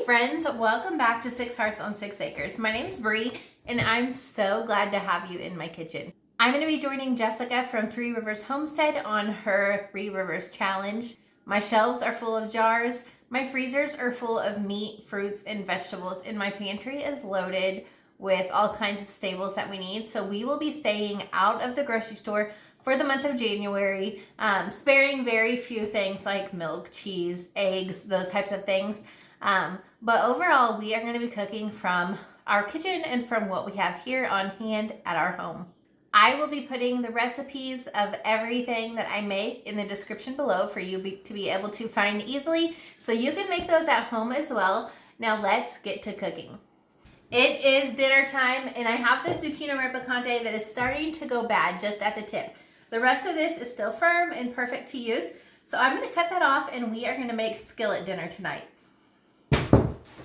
friends, welcome back to Six Hearts on Six Acres. My name is Bree and I'm so glad to have you in my kitchen. I'm going to be joining Jessica from Three Rivers Homestead on her Three Rivers Challenge. My shelves are full of jars, my freezers are full of meat, fruits, and vegetables, and my pantry is loaded with all kinds of staples that we need. So we will be staying out of the grocery store for the month of January, sparing very few things like milk, cheese, eggs, those types of things. But overall, we are going to be cooking from our kitchen and from what we have here on hand at our home. I will be putting the recipes of everything that I make in the description below for you to be able to find easily, so you can make those at home as well. Now let's get to cooking. It is dinner time and I have this Zucchino Rampicante that is starting to go bad just at the tip. The rest of this is still firm and perfect to use, so I'm going to cut that off and we are going to make skillet dinner tonight.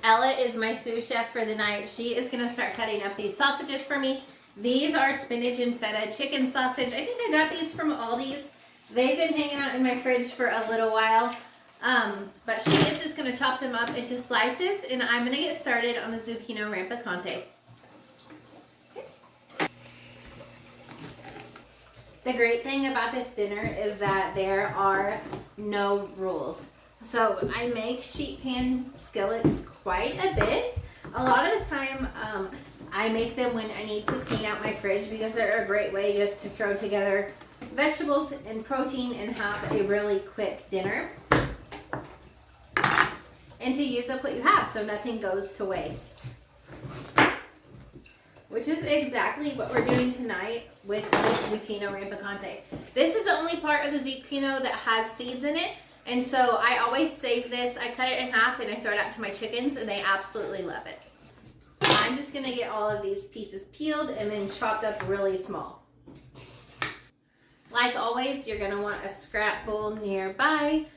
Ella is my sous chef for the night. She is going to start cutting up these sausages for me. These are spinach and feta chicken sausage. I think I got these from Aldi's. They've been hanging out in my fridge for a little while. But she is just going to chop them up into slices, and I'm going to get started on the Zucchino Rampicante. The great thing about this dinner is that there are no rules. So I make sheet pan skillets quite a bit. A lot of the time I make them when I need to clean out my fridge because they're a great way just to throw together vegetables and protein and have a really quick dinner. And to use up what you have so nothing goes to waste. Which is exactly what we're doing tonight with this Zucchino Rampicante. This is the only part of the zucchino that has seeds in it. And so I always save this. I cut it in half and I throw it out to my chickens and they absolutely love it. I'm just going to get all of these pieces peeled and then chopped up really small. Like always, you're going to want a scrap bowl nearby.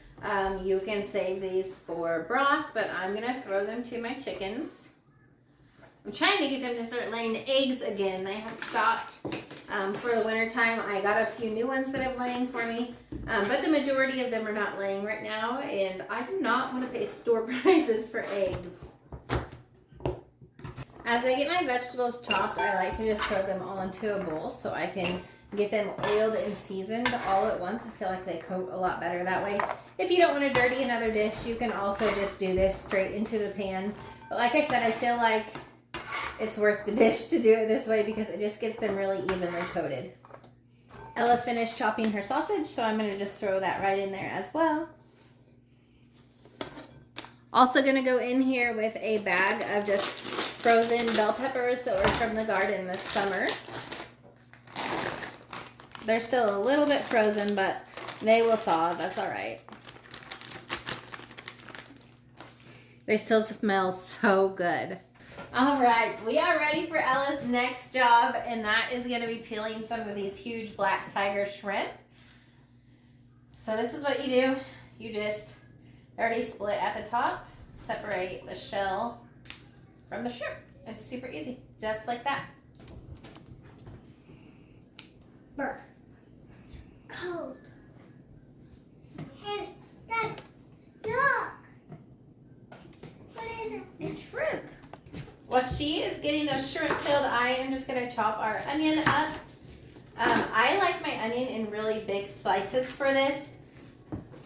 You can save these for broth, but I'm going to throw them to my chickens. I'm trying to get them to start laying eggs again. They have stopped for the winter time. I got a few new ones that have laying for me, but the majority of them are not laying right now, and I do not want to pay store prices for eggs. As I get my vegetables chopped, I like to just throw them all into a bowl so I can get them oiled and seasoned all at once. I feel like they coat a lot better that way. If you don't want to dirty another dish, you can also just do this straight into the pan. But like I said, I feel like it's worth the dish to do it this way because it just gets them really evenly coated. Ella finished chopping her sausage, so I'm going to just throw that right in there as well. Also going to go in here with a bag of just frozen bell peppers that were from the garden this summer. They're still a little bit frozen, but they will thaw. That's all right. They still smell so good. All right, we are ready for Ella's next job, and that is going to be peeling some of these huge black tiger shrimp. So this is what you do. You just already split at the top, separate the shell from the shrimp. It's super easy, just like that. Burr. Cold. Here's that. Look. What is it? It's shrimp. While she is getting those shrimp peeled, I am just going to chop our onion up. I like my onion in really big slices for this,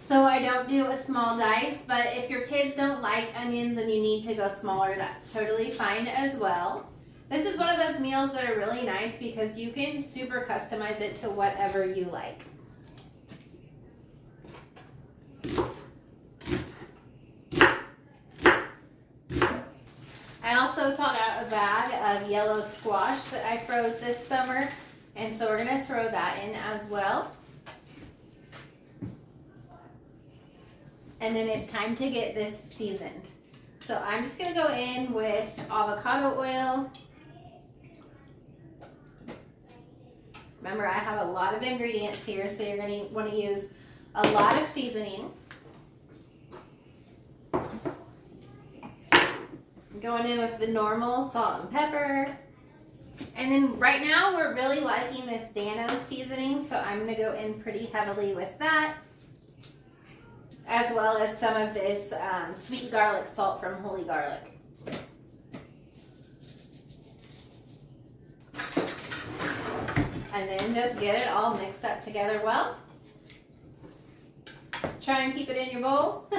so I don't do a small dice. But if your kids don't like onions and you need to go smaller, that's totally fine as well. This is one of those meals that are really nice because you can super customize it to whatever you like. I also pulled out a bag of yellow squash that I froze this summer, and so we're going to throw that in as well. And then it's time to get this seasoned. So I'm just going to go in with avocado oil. Remember, I have a lot of ingredients here, so you're going to want to use a lot of seasoning. Going in with the normal salt and pepper. And then right now we're really liking this Dano seasoning, so I'm going to go in pretty heavily with that. as well as some of this sweet garlic salt from Holy Garlic. And then just get it all mixed up together well. Try and keep it in your bowl.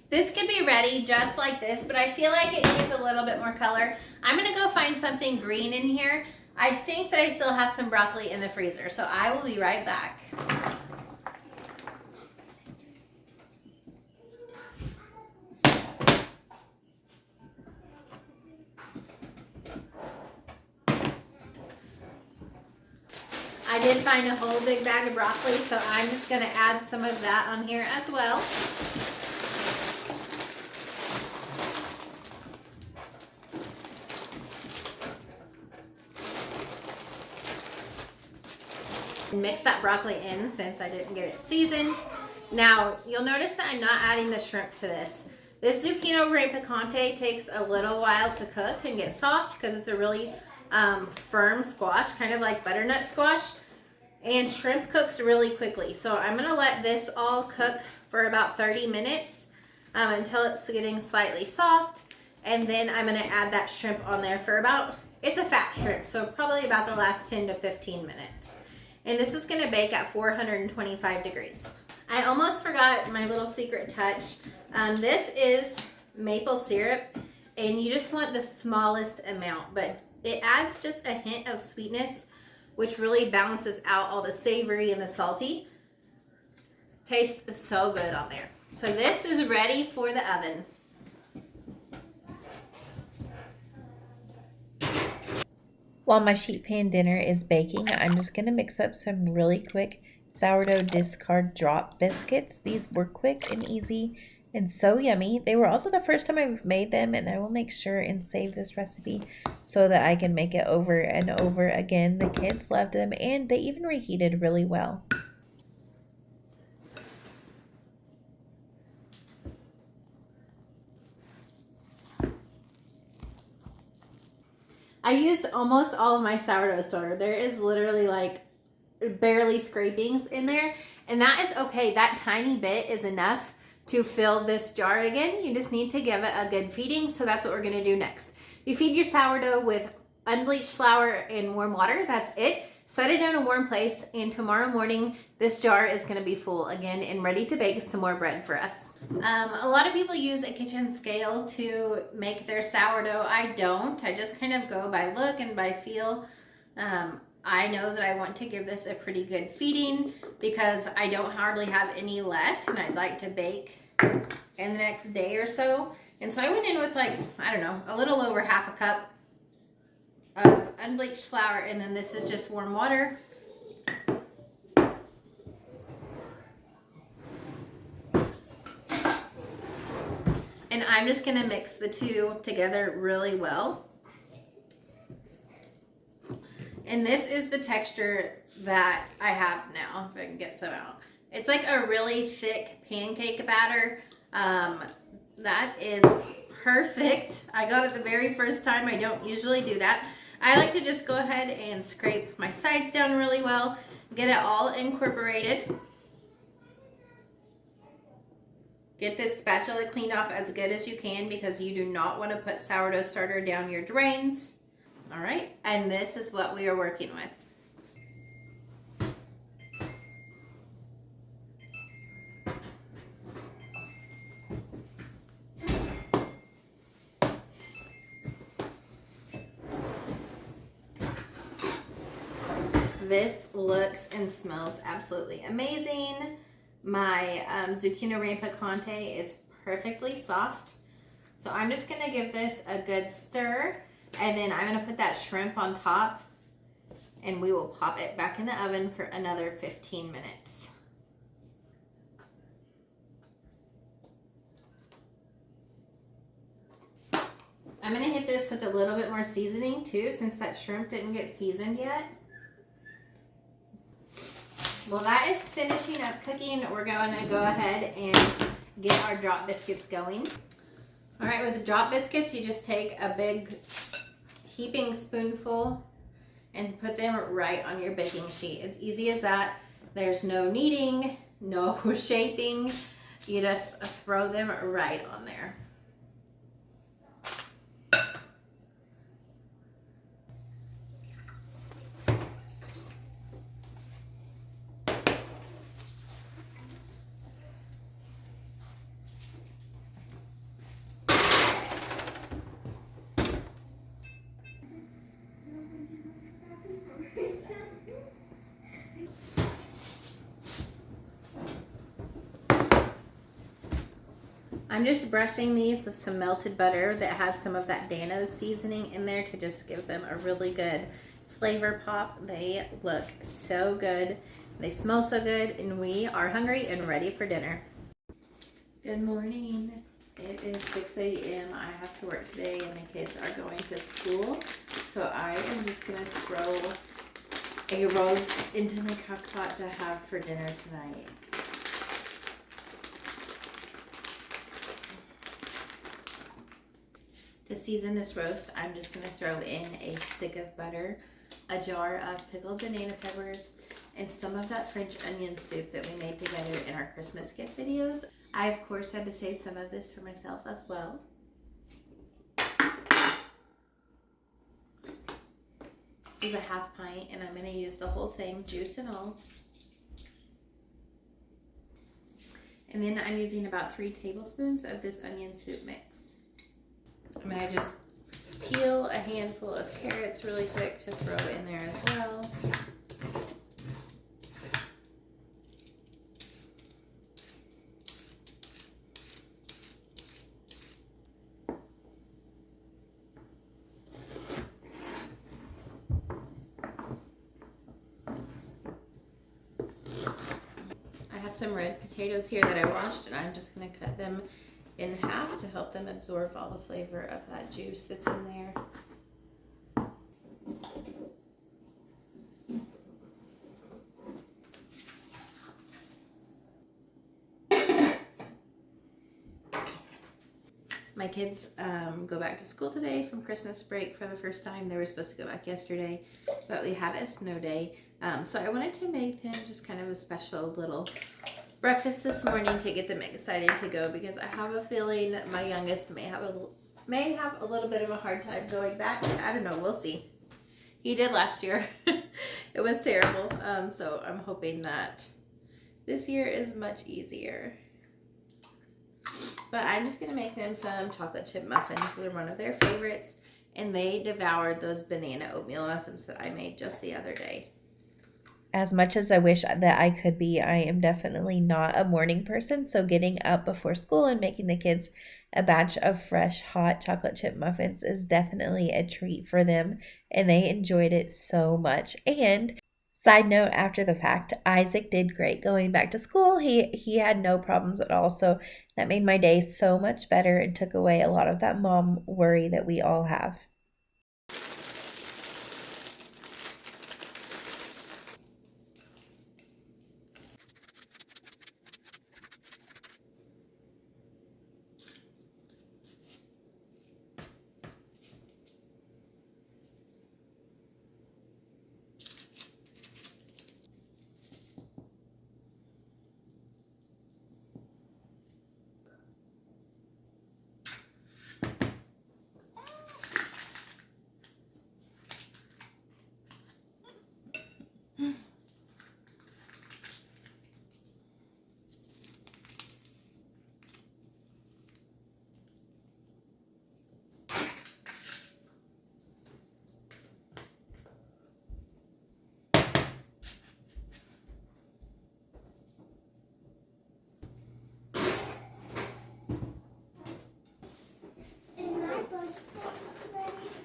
This could be ready just like this, but I feel like it needs a little bit more color. I'm gonna go find something green in here. I think that I still have some broccoli in the freezer, so I will be right back. I did find a whole big bag of broccoli, so I'm just gonna add some of that on here as well. And mix that broccoli in since I didn't get it seasoned. Now, you'll notice that I'm not adding the shrimp to this. This Zucchino Rampicante takes a little while to cook and get soft because it's a really firm squash, kind of like butternut squash. And shrimp cooks really quickly. So I'm gonna let this all cook for about 30 minutes until it's getting slightly soft. And then I'm gonna add that shrimp on there for about, it's a fat shrimp, so probably about the last 10 to 15 minutes. And this is gonna bake at 425 degrees. I almost forgot my little secret touch. This is maple syrup, and you just want the smallest amount, but it adds just a hint of sweetness, which really balances out all the savory and the salty. Tastes so good on there. So this is ready for the oven. While my sheet pan dinner is baking, I'm just going to mix up some really quick sourdough discard drop biscuits. These were quick and easy and so yummy. They were also the first time I've made them, and I will make sure and save this recipe so that I can make it over and over again. The kids loved them, and they even reheated really well. I used almost all of my sourdough starter. There is literally like barely scrapings in there, and that is okay. That tiny bit is enough to fill this jar again. You just need to give it a good feeding, so that's what we're gonna do next. You feed your sourdough with unbleached flour and warm water, that's it. Set it in a warm place, and tomorrow morning, this jar is gonna be full again and ready to bake some more bread for us. A lot of people use a kitchen scale to make their sourdough. I don't. I just kind of go by look and by feel. I know that I want to give this a pretty good feeding because I don't hardly have any left, and I'd like to bake in the next day or so. And so I went in with, like, I don't know, a little over half a cup of unbleached flour, and then this is just warm water. And I'm just gonna mix the two together really well. And this is the texture that I have now, if I can get some out. It's like a really thick pancake batter. That is perfect. I got it the very first time. I don't usually do that. I like to just go ahead and scrape my sides down really well, get it all incorporated. Get this spatula cleaned off as good as you can because you do not want to put sourdough starter down your drains. All right, and this is what we are working with. This looks and smells absolutely amazing. My Zucchino Rampicante is perfectly soft. So I'm just gonna give this a good stir, and then I'm gonna put that shrimp on top, and we will pop it back in the oven for another 15 minutes. I'm gonna hit this with a little bit more seasoning too, since that shrimp didn't get seasoned yet. Well, that is finishing up cooking. We're going to go ahead and get our drop biscuits going. All right, with the drop biscuits, you just take a big heaping spoonful and put them right on your baking sheet. It's easy as that. There's no kneading, no shaping. You just throw them right on there. I'm just brushing these with some melted butter that has some of that Dano seasoning in there to just give them a really good flavor pop. They look so good. They smell so good, and we are hungry and ready for dinner. Good morning. It is 6 a.m. I have to work today and the kids are going to school. So I am just gonna throw a roast into my crock pot to have for dinner tonight. To season this roast, I'm just going to throw in a stick of butter, a jar of pickled banana peppers, and some of that French onion soup that we made together in our Christmas gift videos. I, of course, had to save some of this for myself as well. This is a half pint, and I'm going to use the whole thing, juice and all. And then I'm using about 3 tablespoons of this onion soup mix. I'm going to just peel a handful of carrots really quick to throw in there as well. I have some red potatoes here that I washed, and I'm just going to cut them in half to help them absorb all the flavor of that juice that's in there. My kids go back to school today from Christmas break for the first time. They were supposed to go back yesterday, but we had a snow day. So I wanted to make them just kind of a special little breakfast this morning to get them excited to go, because I have a feeling my youngest may have a little bit of a hard time going back. I don't know, we'll see. He did last year. It was terrible. So I'm hoping that this year is much easier. But I'm just gonna make them some chocolate chip muffins. They're one of their favorites, and they devoured those banana oatmeal muffins that I made just the other day. As much as I wish that I could be, I am definitely not a morning person. So getting up before school and making the kids a batch of fresh, hot chocolate chip muffins is definitely a treat for them. And they enjoyed it so much. And side note, after the fact, Isaac did great going back to school. He had no problems at all. So that made my day so much better and took away a lot of that mom worry that we all have.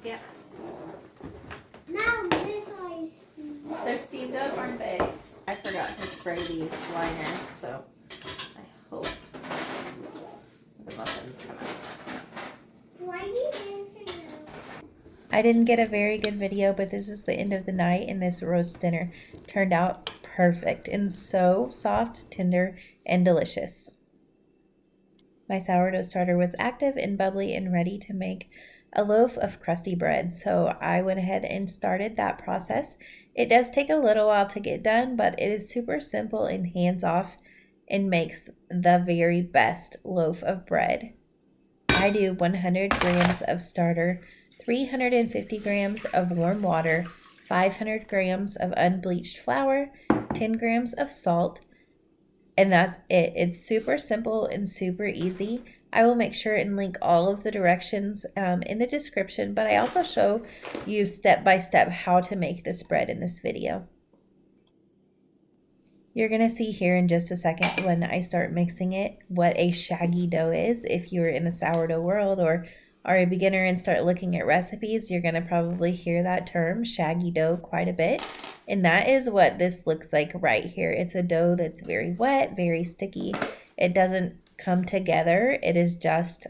Yeah. Now this is. They're steamed up, aren't they? I forgot to spray these liners, so I hope the muffins come out. Why do you dancing now? I didn't get a very good video, but this is the end of the night, and this roast dinner turned out perfect and so soft, tender, and delicious. My sourdough starter was active and bubbly and ready to make a loaf of crusty bread, so I went ahead and started that process. It does take a little while to get done, but it is super simple and hands-off and makes the very best loaf of bread. I do 100 grams of starter, 350 grams of warm water, 500 grams of unbleached flour, 10 grams of salt, and that's it. It's super simple and super easy. I will make sure and link all of the directions in the description, but I also show you step by step how to make this bread in this video. You're going to see here in just a second when I start mixing it what a shaggy dough is. If you're in the sourdough world or are a beginner and start looking at recipes, you're going to probably hear that term, shaggy dough, quite a bit. And that is what this looks like right here. It's a dough that's very wet, very sticky. It doesn't come together. It is just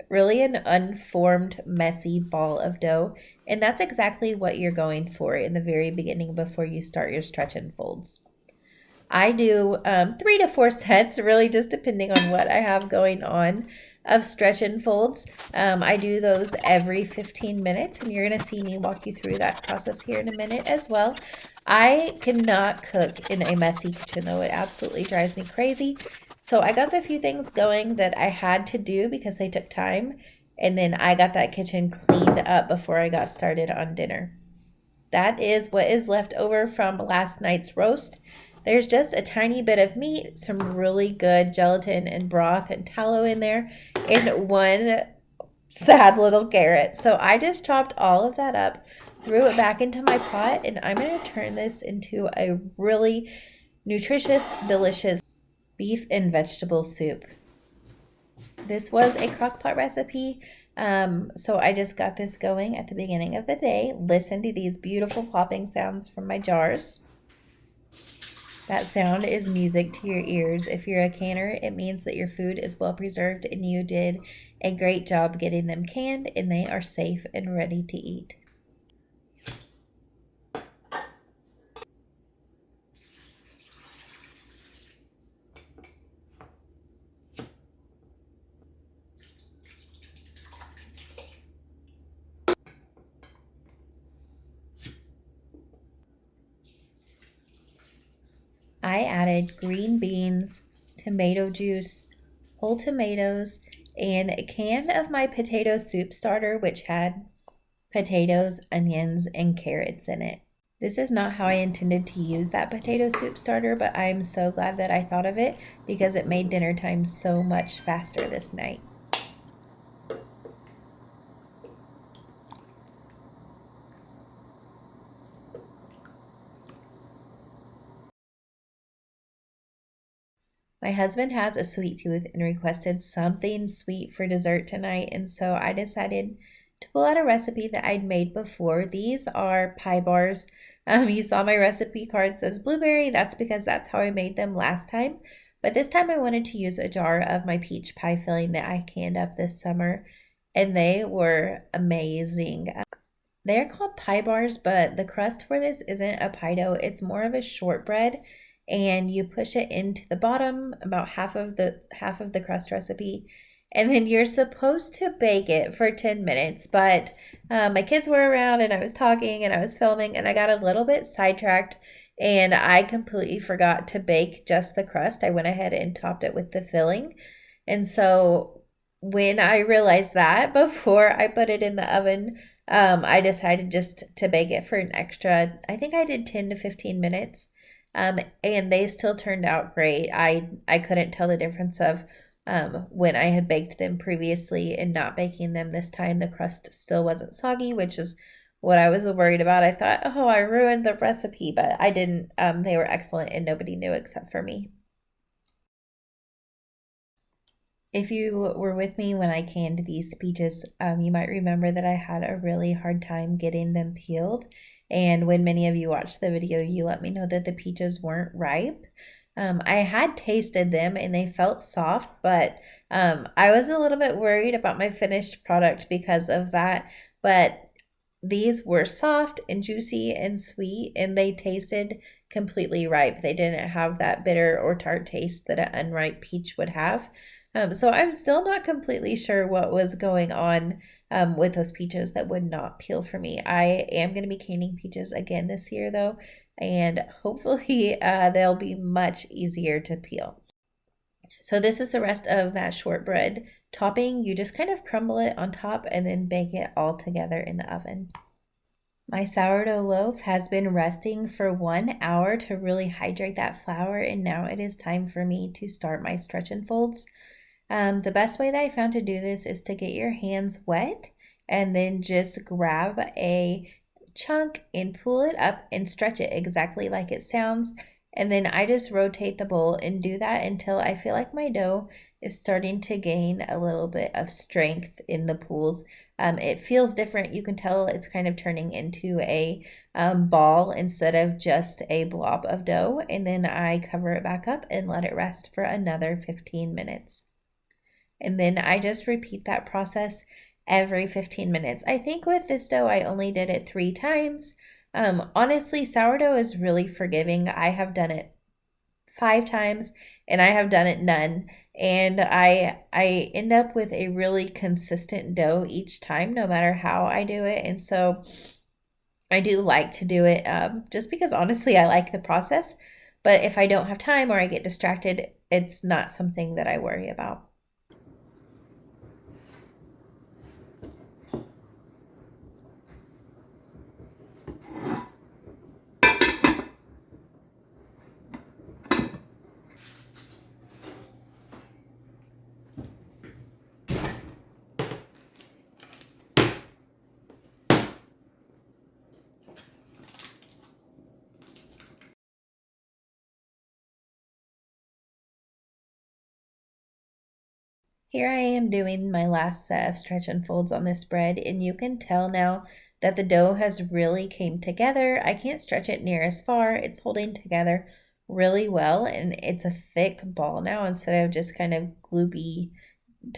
really an unformed, messy ball of dough. And that's exactly what you're going for in the very beginning before you start your stretch and folds. I do 3 to 4 sets, really just depending on what I have going on, of stretch and folds. I do those every 15 minutes, and you're going to see me walk you through that process here in a minute as well. I cannot cook in a messy kitchen, though. It absolutely drives me crazy. So I got the few things going that I had to do because they took time, and then I got that kitchen cleaned up before I got started on dinner. That is what is left over from last night's roast. There's just a tiny bit of meat, some really good gelatin and broth and tallow in there, and one sad little carrot. So I just chopped all of that up, threw it back into my pot, and I'm going to turn this into a really nutritious, delicious beef and vegetable soup. This was a crock pot recipe, so I just got this going at the beginning of the day. Listen to these beautiful popping sounds from my jars. That sound is music to your ears. If you're a canner, it means that your food is well preserved and you did a great job getting them canned and they are safe and ready to eat. I added green beans, tomato juice, whole tomatoes, and a can of my potato soup starter, which had potatoes, onions, and carrots in it. This is not how I intended to use that potato soup starter, but I'm so glad that I thought of it because it made dinner time so much faster this night. My husband has a sweet tooth and requested something sweet for dessert tonight, and so I decided to pull out a recipe that I'd made before. These are pie bars. You saw my recipe card says blueberry. That's because that's how I made them last time. But this time I wanted to use a jar of my peach pie filling that I canned up this summer, and they were amazing. They're called pie bars, but the crust for this isn't a pie dough. It's more of a shortbread, and you push it into the bottom, about half of the crust recipe, and then you're supposed to bake it for 10 minutes. But my kids were around, and I was talking, and I was filming, and I got a little bit sidetracked, and I completely forgot to bake just the crust. I went ahead and topped it with the filling, and so when I realized that before I put it in the oven, I decided just to bake it for an extra, I think I did 10 to 15 minutes, and they still turned out great. I couldn't tell the difference of when I had baked them previously and not baking them this time. The crust still wasn't soggy, which is what I was worried about. I thought, oh, I ruined the recipe, but I didn't. They were excellent and nobody knew except for me. If you were with me when I canned these peaches, you might remember that I had a really hard time getting them peeled. And when many of you watched the video, you let me know that the peaches weren't ripe. I had tasted them and they felt soft, but I was a little bit worried about my finished product because of that. But these were soft and juicy and sweet, and they tasted completely ripe. They didn't have that bitter or tart taste that an unripe peach would have. So I'm still not completely sure what was going on with those peaches that would not peel for me. I am going to be canning peaches again this year though, and hopefully they'll be much easier to peel. So this is the rest of that shortbread topping. You just kind of crumble it on top and then bake it all together in the oven. My sourdough loaf has been resting for 1 hour to really hydrate that flour, and now it is time for me to start my stretch and folds. The best way that I found to do this is to get your hands wet and then just grab a chunk and pull it up and stretch it exactly like it sounds. And then I just rotate the bowl and do that until I feel like my dough is starting to gain a little bit of strength in the pulls. It feels different. You can tell it's kind of turning into a ball instead of just a blob of dough. And then I cover it back up and let it rest for another 15 minutes. And then I just repeat that process every 15 minutes. I think with this dough, I only did it 3 times. Honestly, sourdough is really forgiving. I have done it 5 times and I have done it none. And I end up with a really consistent dough each time, no matter how I do it. And so I do like to do it just because honestly, I like the process. But if I don't have time or I get distracted, it's not something that I worry about. Here I am doing my last set of stretch and folds on this bread, and you can tell now that the dough has really came together. I can't stretch it near as far. It's holding together really well, and it's a thick ball now instead of just kind of gloopy.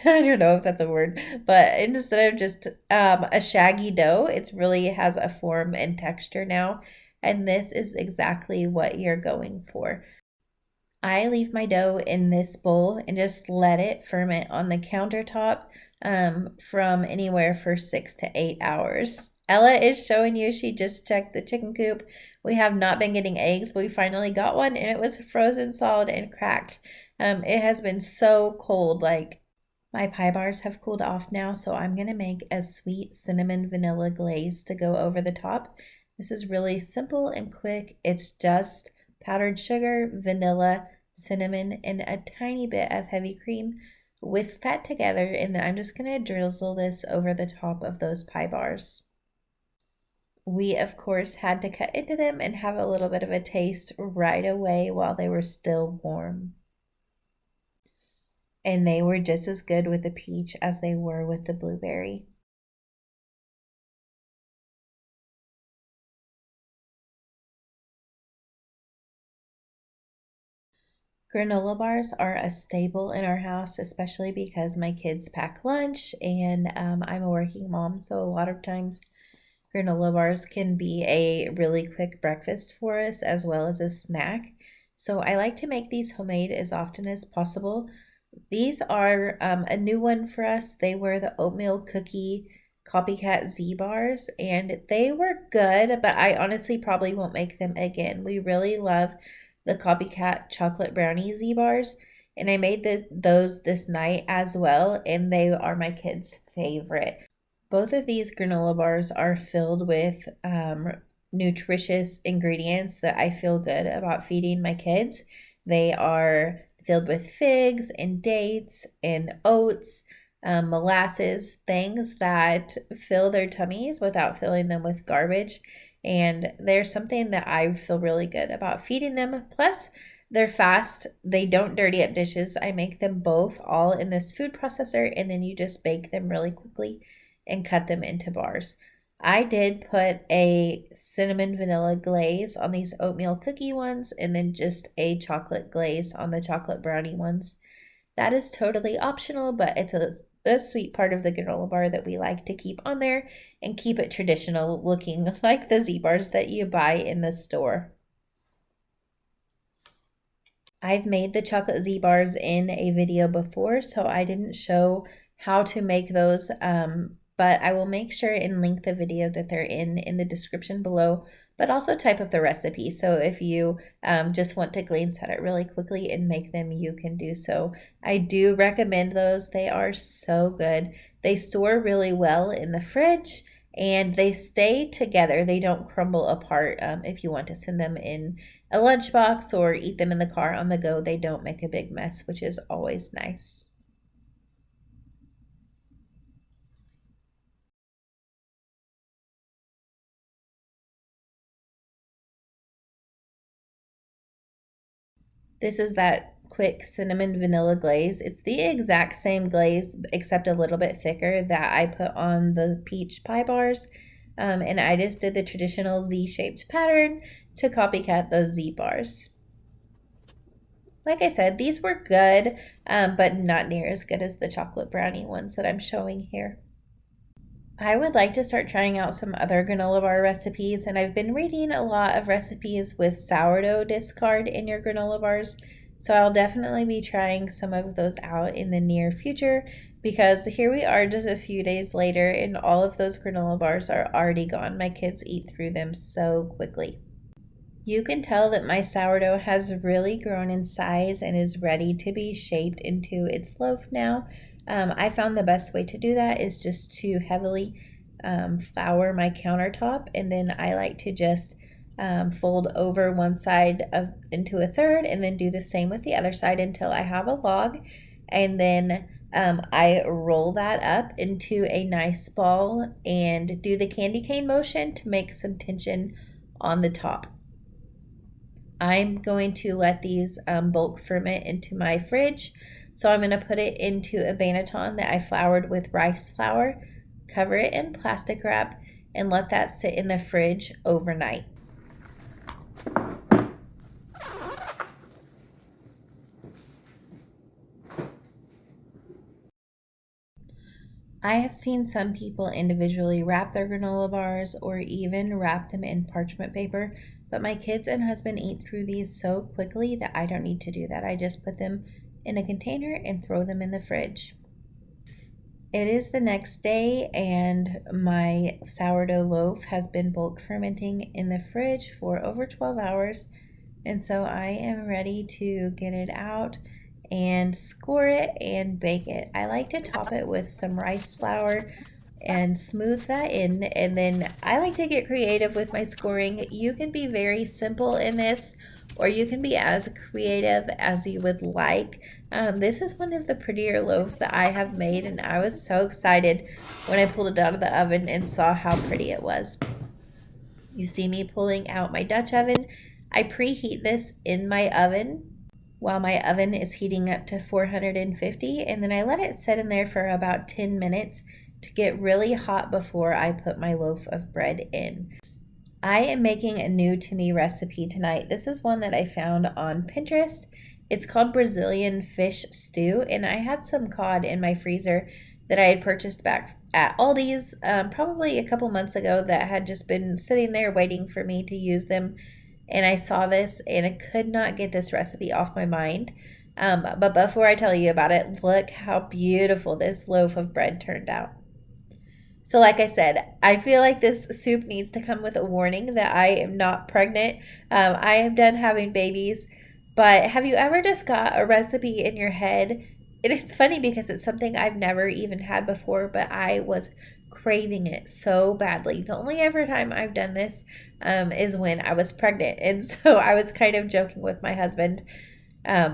I don't know if that's a word, but instead of just a shaggy dough, it's really has a form and texture now, and this is exactly what you're going for. I leave my dough in this bowl and just let it ferment on the countertop from anywhere for 6 to 8 hours. Ella is showing you she just checked the chicken coop. We have not been getting eggs. We finally got one and it was frozen solid and cracked. It has been so cold. Like my pie bars have cooled off now, so I'm going to make a sweet cinnamon vanilla glaze to go over the top. This is really simple and quick. It's just powdered sugar, vanilla, cinnamon, and a tiny bit of heavy cream. Whisk that together, and then I'm just going to drizzle this over the top of those pie bars. We, of course, had to cut into them and have a little bit of a taste right away while they were still warm. And they were just as good with the peach as they were with the blueberry. Granola bars are a staple in our house, especially because my kids pack lunch and I'm a working mom, so a lot of times granola bars can be a really quick breakfast for us as well as a snack. So I like to make these homemade as often as possible. These are a new one for us. They were the oatmeal cookie copycat Z bars and they were good, but I honestly probably won't make them again. We really love the copycat chocolate brownie Z bars, and I made those this night as well, and they are my kids' favorite. Both of these granola bars are filled with nutritious ingredients that I feel good about feeding my kids. They are filled with figs and dates and oats, molasses, things that fill their tummies without filling them with garbage. And there's something that I feel really good about feeding them. Plus, they're fast. They don't dirty up dishes. I make them both all in this food processor, and then you just bake them really quickly and cut them into bars. I did put a cinnamon vanilla glaze on these oatmeal cookie ones and then just a chocolate glaze on the chocolate brownie ones. That is totally optional, but it's a sweet part of the granola bar that we like to keep on there and keep it traditional looking like the Z bars that you buy in the store. I've made the chocolate Z bars in a video before, so I didn't show how to make those, but I will make sure and link the video that they're in the description below, but also type up the recipe. So if you just want to glance at it really quickly and make them, you can do so. I do recommend those. They are so good. They store really well in the fridge and they stay together. They don't crumble apart. If you want to send them in a lunchbox or eat them in the car on the go, they don't make a big mess, which is always nice. This is that quick cinnamon vanilla glaze. It's the exact same glaze, except a little bit thicker, that I put on the peach pie bars. And I just did the traditional Z-shaped pattern to copycat those Z bars. Like I said, these were good, but not near as good as the chocolate brownie ones that I'm showing here. I would like to start trying out some other granola bar recipes, and I've been reading a lot of recipes with sourdough discard in your granola bars, so I'll definitely be trying some of those out in the near future, because here we are just a few days later and all of those granola bars are already gone. My kids eat through them so quickly. You can tell that my sourdough has really grown in size and is ready to be shaped into its loaf now. I found the best way to do that is just to heavily flour my countertop, and then I like to just fold over one side into a third and then do the same with the other side until I have a log, and then I roll that up into a nice ball and do the candy cane motion to make some tension on the top. I'm going to let these bulk ferment into my fridge. So I'm going to put it into a banneton that I floured with rice flour, cover it in plastic wrap, and let that sit in the fridge overnight. I have seen some people individually wrap their granola bars or even wrap them in parchment paper, but my kids and husband eat through these so quickly that I don't need to do that. I just put them in a container and throw them in the fridge. It is the next day and my sourdough loaf has been bulk fermenting in the fridge for over 12 hours, and so I am ready to get it out and score it and bake it. I like to top it with some rice flour and smooth that in, and then I like to get creative with my scoring. You can be very simple in this, or you can be as creative as you would like. This is one of the prettier loaves that I have made, and I was so excited when I pulled it out of the oven and saw how pretty it was. You see me pulling out my Dutch oven. I preheat this in my oven while my oven is heating up to 450, and then I let it sit in there for about 10 minutes to get really hot before I put my loaf of bread in. I am making a new to me recipe tonight. This is one that I found on Pinterest. It's called Brazilian fish stew, and I had some cod in my freezer that I had purchased back at Aldi's probably a couple months ago that had just been sitting there waiting for me to use them. And I saw this and I could not get this recipe off my mind. But before I tell you about it, look how beautiful this loaf of bread turned out. So like I said, I feel like this soup needs to come with a warning that I am not pregnant. I am done having babies. But have you ever just got a recipe in your head? And it's funny because it's something I've never even had before, but I was craving it so badly. The only ever time I've done this is when I was pregnant. And so I was kind of joking with my husband,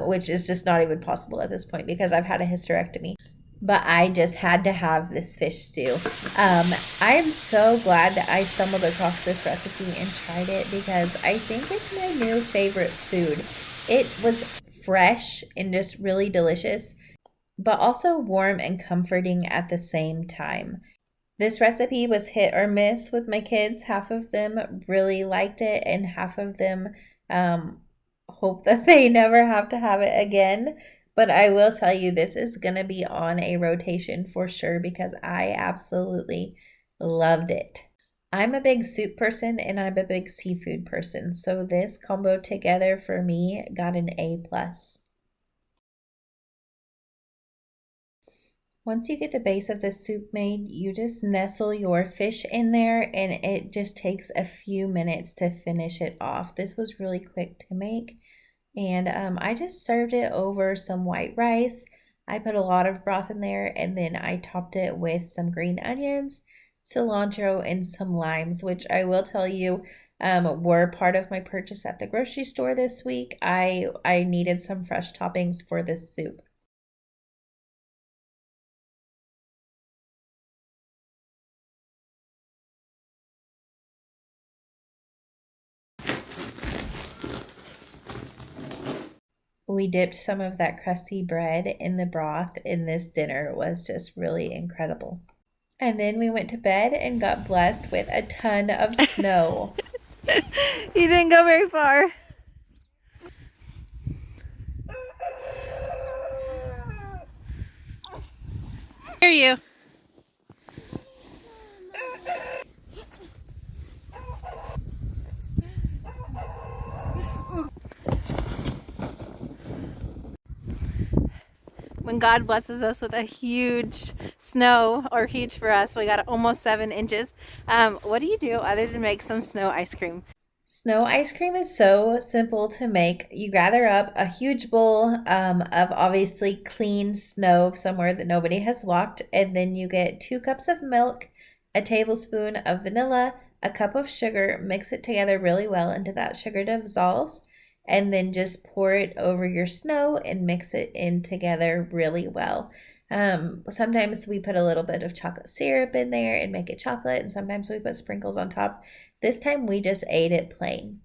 which is just not even possible at this point because I've had a hysterectomy. But I just had to have this fish stew. I am so glad that I stumbled across this recipe and tried it because I think it's my new favorite food. It was fresh and just really delicious, but also warm and comforting at the same time. This recipe was hit or miss with my kids. Half of them really liked it and half of them hope that they never have to have it again. But I will tell you, this is going to be on a rotation for sure because I absolutely loved it. I'm a big soup person and I'm a big seafood person, so this combo together for me got an A+. Once you get the base of the soup made, you just nestle your fish in there and it just takes a few minutes to finish it off. This was really quick to make, and I just served it over some white rice. I put a lot of broth in there and then I topped it with some green onions, cilantro, and some limes, which I will tell you were part of my purchase at the grocery store this week. I needed some fresh toppings for this soup. We dipped some of that crusty bread in the broth, and this dinner was just really incredible. And then we went to bed and got blessed with a ton of snow. You didn't go very far. Hear you. When God blesses us with a huge snow, or huge for us, we got almost 7 inches. What do you do other than make some snow ice cream? Snow ice cream is so simple to make. You gather up a huge bowl of obviously clean snow somewhere that nobody has walked, and then you get 2 cups of milk, a tablespoon of vanilla, a cup of sugar, mix it together really well until that sugar dissolves, and then just pour it over your snow and mix it in together really well. Sometimes we put a little bit of chocolate syrup in there and make it chocolate, and sometimes we put sprinkles on top. This time we just ate it plain.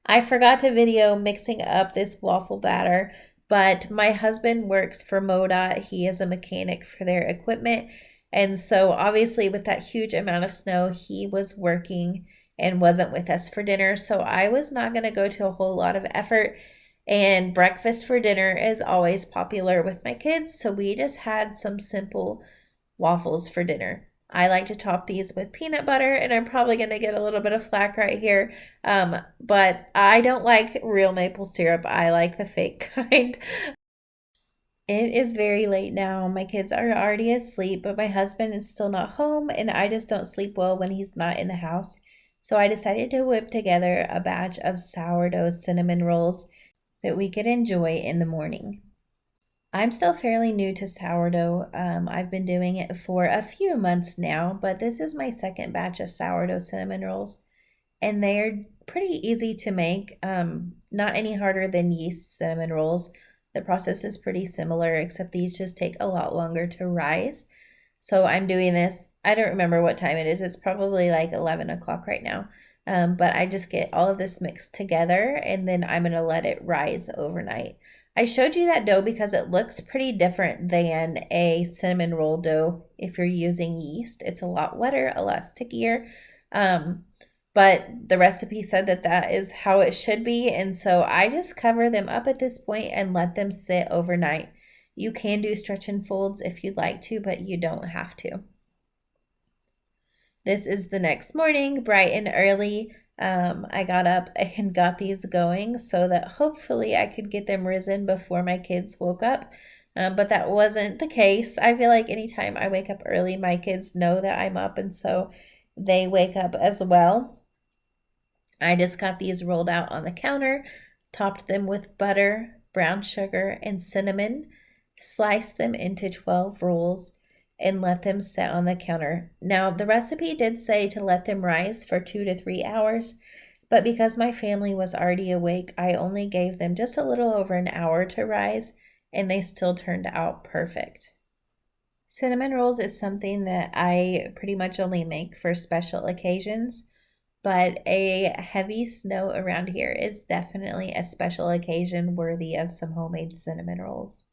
I forgot to video mixing up this waffle batter, but my husband works for MoDOT. He is a mechanic for their equipment. And so obviously with that huge amount of snow, he was working and wasn't with us for dinner. So I was not going to go to a whole lot of effort. And breakfast for dinner is always popular with my kids. So we just had some simple waffles for dinner. I like to top these with peanut butter, and I'm probably going to get a little bit of flack right here, but I don't like real maple syrup. I like the fake kind. It is very late now. My kids are already asleep, but my husband is still not home, and I just don't sleep well when he's not in the house. So I decided to whip together a batch of sourdough cinnamon rolls that we could enjoy in the morning. I'm still fairly new to sourdough. I've been doing it for a few months now, but this is my second batch of sourdough cinnamon rolls, and they're pretty easy to make, not any harder than yeast cinnamon rolls. The process is pretty similar, except these just take a lot longer to rise. So I'm doing this, I don't remember what time it is. It's probably like 11 o'clock right now. But I just get all of this mixed together, and then I'm going to let it rise overnight. I showed you that dough because it looks pretty different than a cinnamon roll dough if you're using yeast. It's a lot wetter, a lot stickier. But the recipe said that that is how it should be. And so I just cover them up at this point and let them sit overnight. You can do stretch and folds if you'd like to, but you don't have to. This is the next morning, bright and early. I got up and got these going so that hopefully I could get them risen before my kids woke up. But that wasn't the case. I feel like anytime I wake up early, my kids know that I'm up, and so they wake up as well. I just got these rolled out on the counter, topped them with butter, brown sugar, and cinnamon, sliced them into 12 rolls, and let them sit on the counter. Now, the recipe did say to let them rise for 2 to 3 hours, but because my family was already awake, I only gave them just a little over an hour to rise, and they still turned out perfect. Cinnamon rolls is something that I pretty much only make for special occasions, but a heavy snow around here is definitely a special occasion worthy of some homemade cinnamon rolls.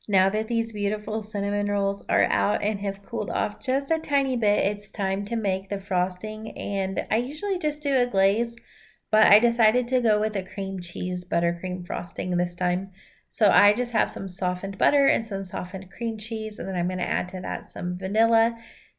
Now that these beautiful cinnamon rolls are out and have cooled off just a tiny bit, it's time to make the frosting. And I usually just do a glaze, but I decided to go with a cream cheese buttercream frosting this time. So I just have some softened butter and some softened cream cheese, and then I'm going to add to that some vanilla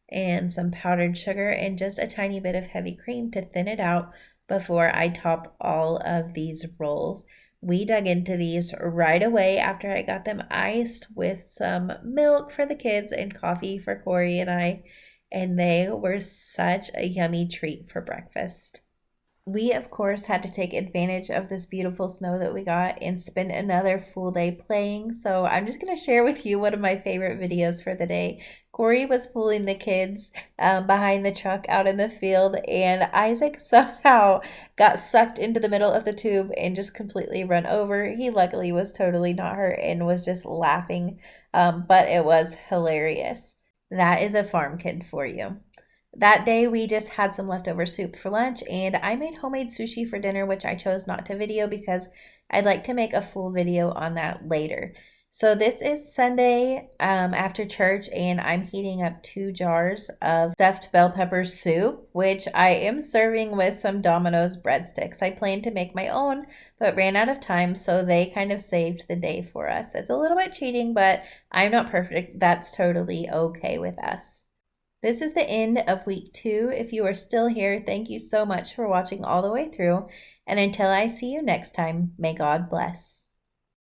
and some powdered sugar and just a tiny bit of heavy cream to thin it out before I top all of these rolls. We dug into these right away after I got them iced with some milk for the kids and coffee for Corey and I, and they were such a yummy treat for breakfast. We, of course, had to take advantage of this beautiful snow that we got and spend another full day playing. So I'm just going to share with you one of my favorite videos for the day. Corey was pulling the kids behind the truck out in the field, and Isaac somehow got sucked into the middle of the tube and just completely run over. He luckily was totally not hurt and was just laughing, but it was hilarious. That is a farm kid for you. That day, we just had some leftover soup for lunch, and I made homemade sushi for dinner, which I chose not to video because I'd like to make a full video on that later. So this is Sunday after church, and I'm heating up 2 jars of stuffed bell pepper soup, which I am serving with some Domino's breadsticks. I planned to make my own, but ran out of time, so they kind of saved the day for us. It's a little bit cheating, but I'm not perfect. That's totally okay with us. This is the end of week 2. If you are still here, thank you so much for watching all the way through. And until I see you next time, may God bless.